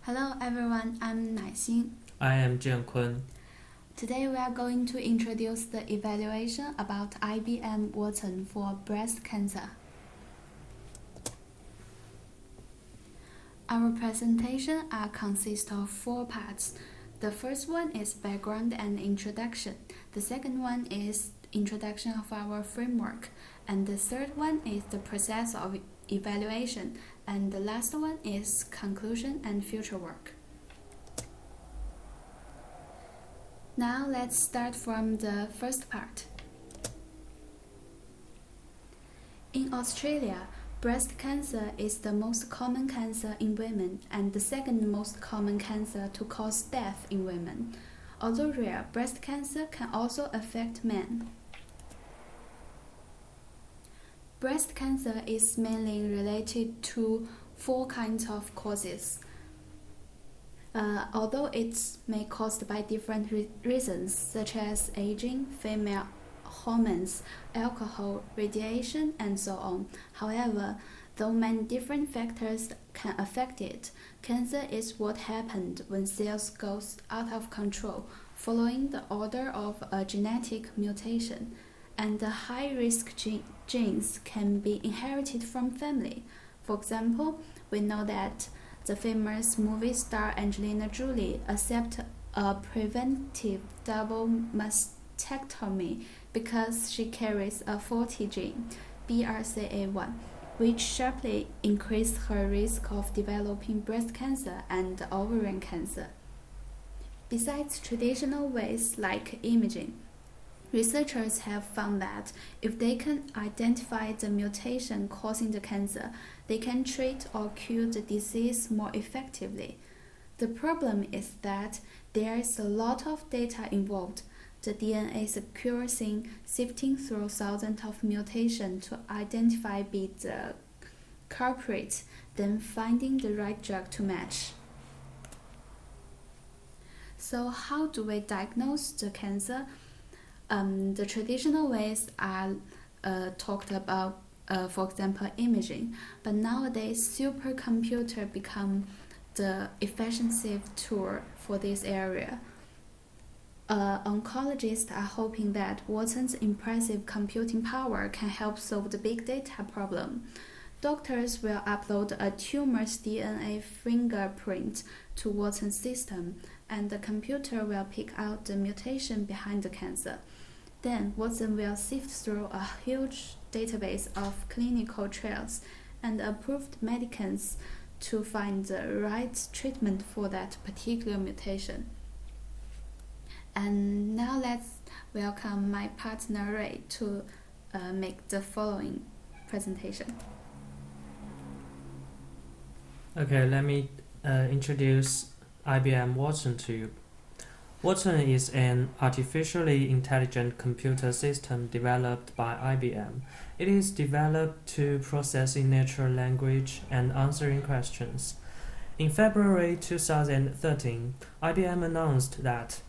Hello everyone, I'm Naixin. I am Jiankun. Today we are going to introduce the evaluation about IBM Watson for breast cancer. Our presentation consists of 4 parts. The first one is background and introduction. The second one is introduction of our framework. And the third one is the process of evaluation. And the last one is conclusion and future work. Now let's start from the first part. In Australia, breast cancer is the most common cancer in women and the second most common cancer to cause death in women. Although rare, breast cancer can also affect men. Breast cancer is mainly related to 4 kinds of causes. Although it's may caused by different reasons such as aging, female hormones, alcohol, radiation, and so on. However, though many different factors can affect it, cancer is what happened when cells goes out of control following the order of a genetic mutation, and the high-risk genes can be inherited from family. For example, we know that the famous movie star Angelina Jolie accepted a preventive double mastectomy because she carries a faulty gene, BRCA1, which sharply increased her risk of developing breast cancer and ovarian cancer. Besides traditional ways like imaging, researchers have found that if they can identify the mutation causing the cancer, they can treat or cure the disease more effectively. The problem is that there is a lot of data involved. The DNA sequencing sifting through thousands of mutations to identify the culprit, then finding the right drug to match. So how do we diagnose the cancer? The traditional ways are talked about, for example, imaging. But nowadays, supercomputer become the efficient tool for this area. Oncologists are hoping that Watson's impressive computing power can help solve the big data problem. Doctors will upload a tumor's DNA fingerprint to Watson's system, and the computer will pick out the mutation behind the cancer. Then Watson will sift through a huge database of clinical trials and approved medicines to find the right treatment for that particular mutation. And now let's welcome my partner Ray to make the following presentation. Okay, let me introduce IBM Watson to you. Watson is an artificially intelligent computer system developed by IBM. It is developed to processing natural language and answering questions. In February 2013, IBM announced that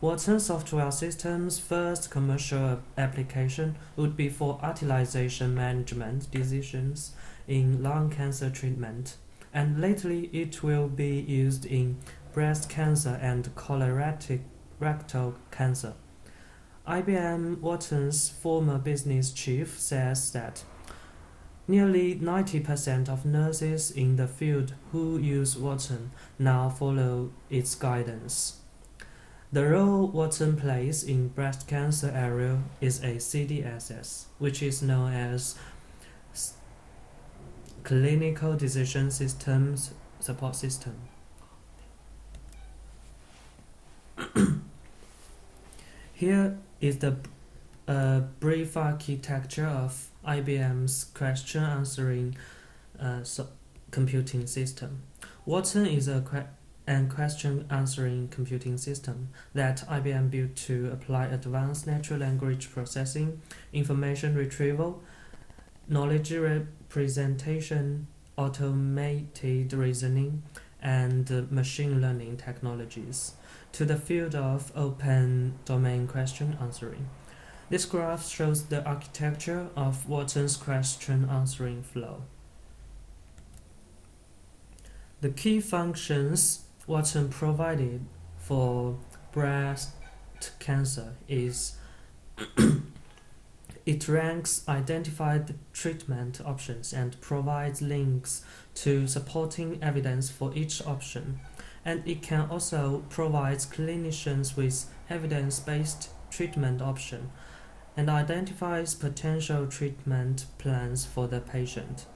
Watson software system's first commercial application would be for utilization management decisions in lung cancer treatment, and lately it will be used in breast cancer and colorectal cancer. IBM Watson's former business chief says that nearly 90% of nurses in the field who use Watson now follow its guidance. The role Watson plays in breast cancer area is a CDSS, which is known as Clinical Decision Systems Support System. Here is the brief architecture of IBM's question-answering computing system. Watson is a question-answering computing system that IBM built to apply advanced natural language processing, information retrieval, knowledge representation, automated reasoning, and machine learning technologies to the field of open domain question answering. This graph shows the architecture of Watson's question answering flow. The key functions Watson provided for breast cancer is it ranks identified treatment options and provides links to supporting evidence for each option. And it can also provide clinicians with evidence-based treatment option and identifies potential treatment plans for the patient.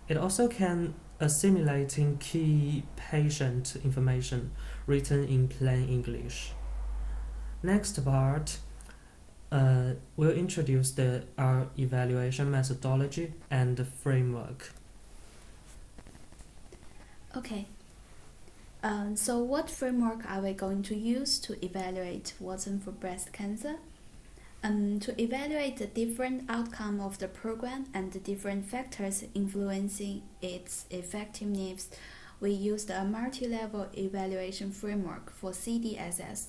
It also can assimilating key patient information written in plain English. Next part, we'll introduce our evaluation methodology and the framework. Okay. So what framework are we going to use to evaluate Watson for breast cancer? To evaluate the different outcome of the program and the different factors influencing its effectiveness, we used a multi-level evaluation framework for CDSS.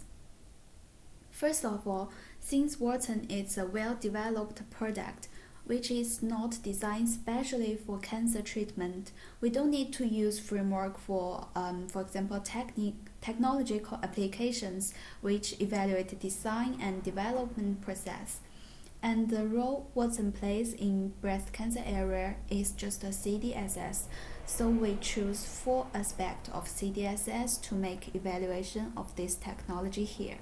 First of all, since Watson is a well-developed product, which is not designed specially for cancer treatment, we don't need to use framework for example, technological applications which evaluate the design and development process. And the role Watson plays in breast cancer area is just a CDSS, so we choose 4 aspects of CDSS to make evaluation of this technology here.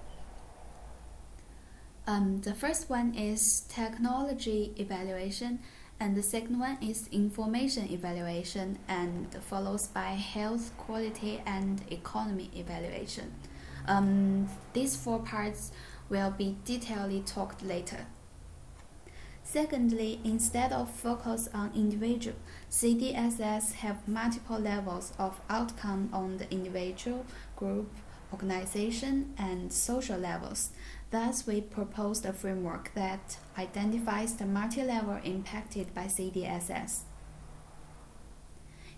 The first one is technology evaluation, and the second one is information evaluation, and follows by health quality and economy evaluation. These 4 parts will be detailedly talked later. Secondly, instead of focus on individual, CDSS have multiple levels of outcome on the individual, group, organization, and social levels. Thus, we proposed a framework that identifies the multi-level impacted by CDSS.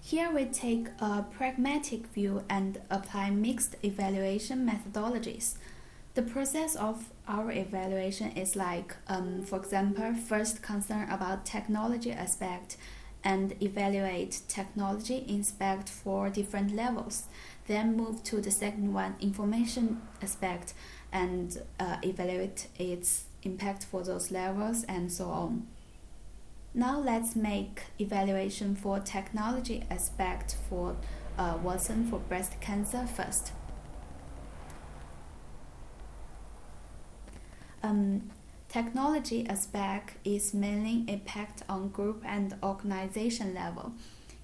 Here we take a pragmatic view and apply mixed evaluation methodologies. The process of our evaluation is like, for example, first concern about technology aspect and evaluate technology inspect for different levels. Then move to the second one, information aspect, and evaluate its impact for those levels and so on. Now let's make evaluation for technology aspect for Watson for breast cancer first. Technology aspect is mainly impact on group and organization level.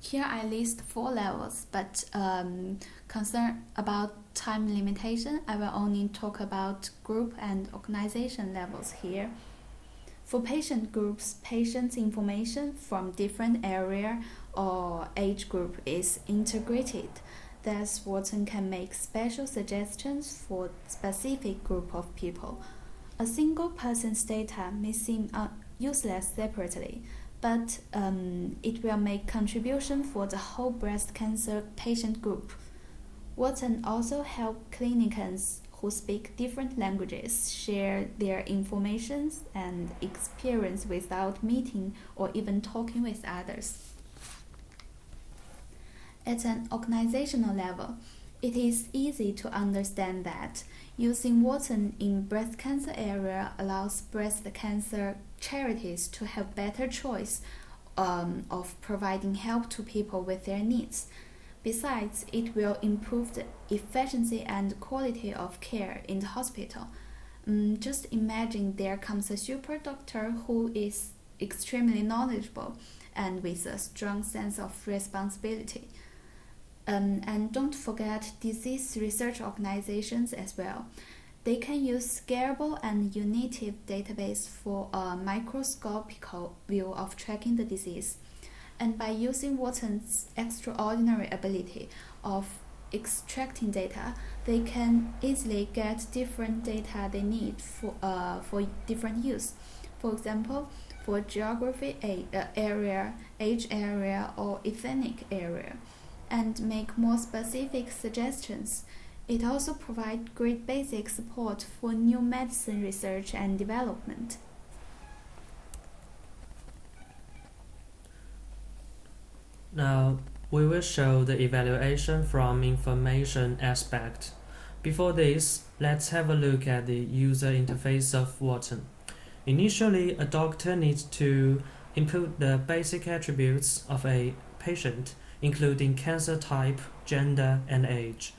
Here I list 4 levels, but concern about time limitation, I will only talk about group and organization levels here. For patient groups, patients' information from different area or age group is integrated. Thus, Watson can make special suggestions for specific group of people. A single person's data may seem useless separately, but it will make contribution for the whole breast cancer patient group. Watson also help clinicians who speak different languages share their information and experience without meeting or even talking with others. At an organizational level, it is easy to understand that using Watson in breast cancer area allows breast cancer charities to have better choice of providing help to people with their needs. Besides, it will improve the efficiency and quality of care in the hospital. Just imagine there comes a super doctor who is extremely knowledgeable and with a strong sense of responsibility. And don't forget disease research organizations as well. They can use scalable and unitive database for a microscopical view of tracking the disease. And by using Watson's extraordinary ability of extracting data, they can easily get different data they need for different use. For example, for geography area, age area, or ethnic area, and make more specific suggestions. It also provides great basic support for new medicine research and development. Now, We will show the evaluation from information aspect. Before this, let's have a look at the user interface of Watson. Initially, a doctor needs to input the basic attributes of a patient, including cancer type, gender, and age.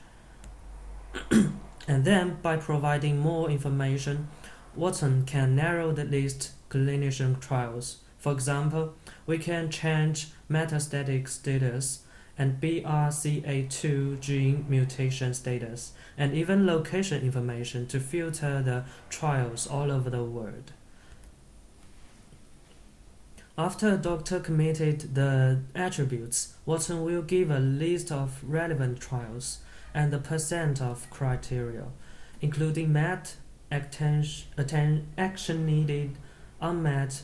And then, by providing more information, Watson can narrow the list clinician trials. For example, we can change metastatic status and BRCA2 gene mutation status, and even location information to filter the trials all over the world. After a doctor committed the attributes, Watson will give a list of relevant trials and the percent of criteria, including met, action needed, unmet,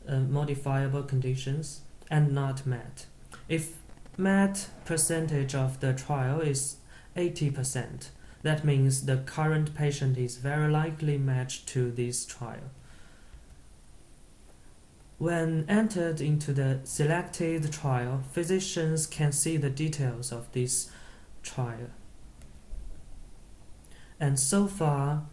modifiable conditions, and not met. If met percentage of the trial is 80%, that means the current patient is very likely matched to this trial. When entered into the selected trial, physicians can see the details of this trial. And so far,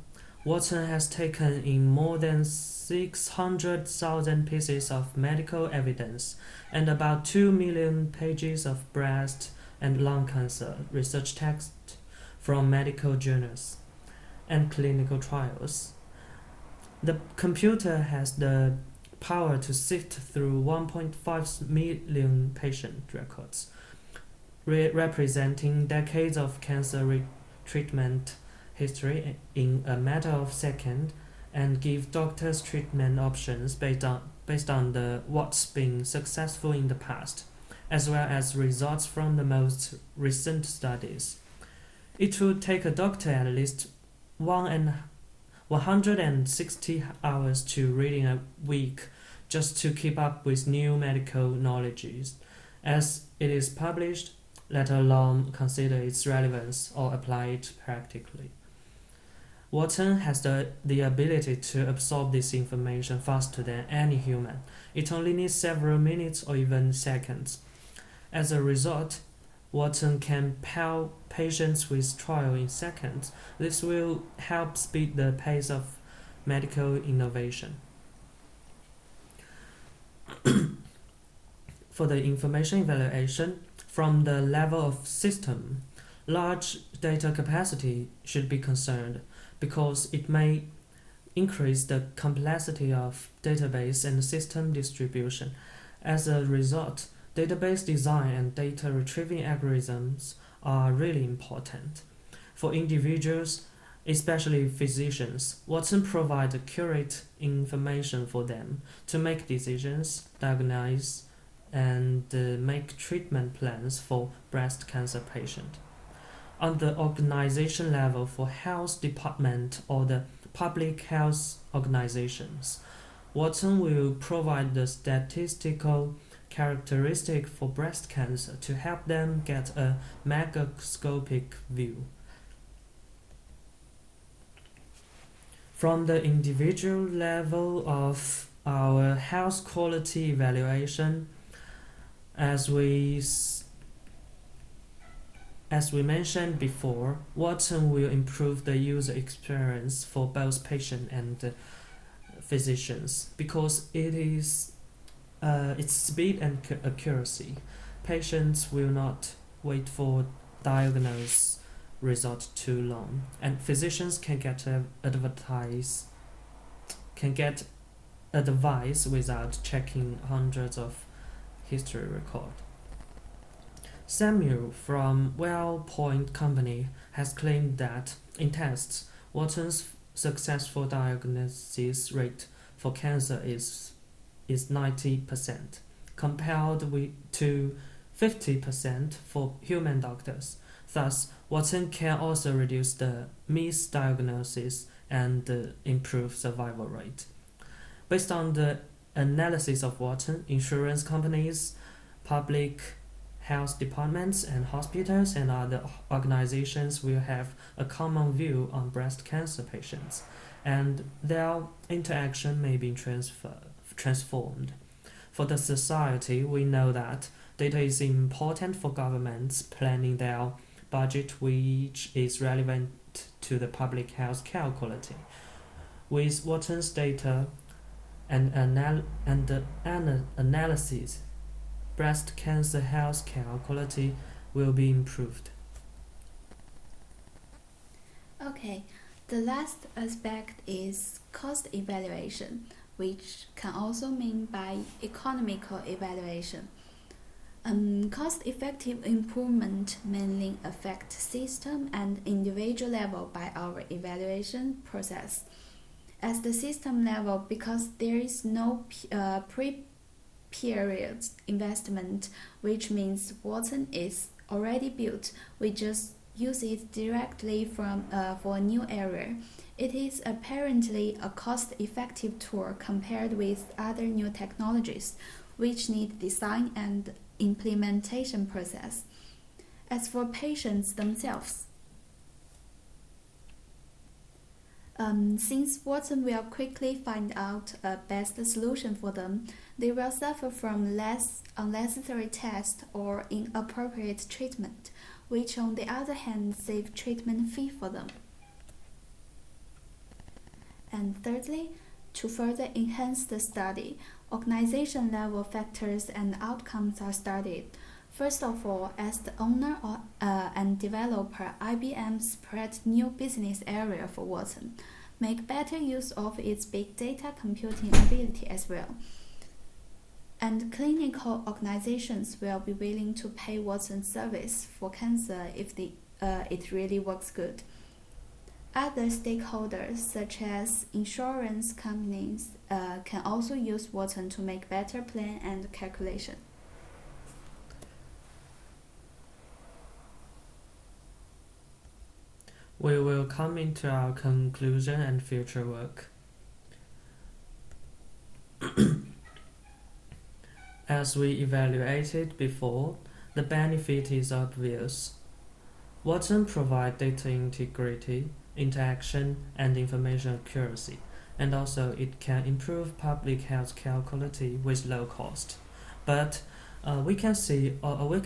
Watson has taken in more than 600,000 pieces of medical evidence and about 2 million pages of breast and lung cancer research text from medical journals and clinical trials. The computer has the power to sift through 1.5 million patient records, representing decades of cancer treatment history in a matter of seconds, and give doctors treatment options based on the what's been successful in the past, as well as results from the most recent studies. It would take a doctor at least 160 hours to reading a week just to keep up with new medical knowledge as it is published, let alone consider its relevance or apply it practically. Watson has the ability to absorb this information faster than any human. It only needs several minutes or even seconds. As a result, Watson can pair patients with trial in seconds. This will help speed the pace of medical innovation. For the information evaluation, from the level of system, large data capacity should be concerned because it may increase the complexity of database and system distribution. As a result, database design and data retrieving algorithms are really important. For individuals, especially physicians, Watson provides accurate information for them to make decisions, diagnose, and make treatment plans for breast cancer patients. On the organization level, for health department or the public health organizations, Watson will provide the statistical characteristic for breast cancer to help them get a macroscopic view. From the individual level of our health quality evaluation, as we mentioned before, Watson will improve the user experience for both patient and physicians because its speed and accuracy. Patients will not wait for diagnosis result too long, and physicians can get advice without checking hundreds of history record. Samuel from WellPoint Company has claimed that in tests, Watson's successful diagnosis rate for cancer is 90%, compared to 50% for human doctors. Thus, Watson can also reduce the misdiagnosis and improve survival rate. Based on the analysis of Watson, insurance companies, public health departments and hospitals and other organizations will have a common view on breast cancer patients, and their interaction may be transformed. For the society, we know that Data is important for governments planning their budget, which is relevant to the public health care quality. With Watson's data and analysis, breast cancer health care quality will be improved. Okay, the last aspect is cost evaluation, which can also mean by economical evaluation. Cost-effective improvement mainly affect system and individual level by our evaluation process. At the system level, because there is no pre-period investment, which means Watson is already built, we just use it directly for a new area. It is apparently a cost-effective tool compared with other new technologies, which need design and implementation process. As for patients themselves, since Watson will quickly find out a best solution for them, they will suffer from less unnecessary tests or inappropriate treatment, which on the other hand save treatment fee for them. And thirdly, to further enhance the study, organization level factors and outcomes are studied. First of all, as the owner and developer, IBM spread new business area for Watson, make better use of its big data computing ability as well. And clinical organizations will be willing to pay Watson's service for cancer if it really works good. Other stakeholders, such as insurance companies, can also use Watson to make better plan and calculation. We will come into our conclusion and future work. As we evaluated before, the benefit is obvious. Watson provides data integrity, interaction, and information accuracy, and also it can improve public health care quality with low cost. But we can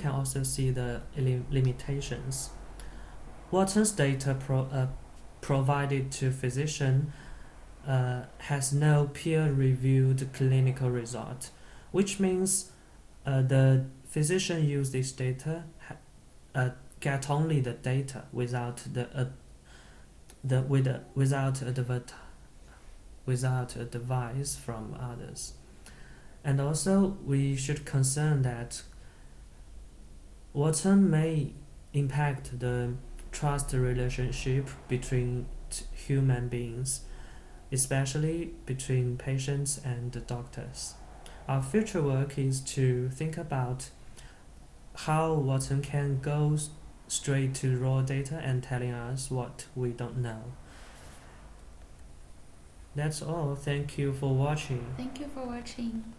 also see the limitations. Watson's data provided to physician has no peer-reviewed clinical result, which means the physician use this data get only the data without without advice from others. And also we should concern that Watson may impact the trust relationship between human beings, especially between patients and doctors. Our future work is to think about how Watson can go straight to raw data and telling us what we don't know. That's all. Thank you for watching. Thank you for watching.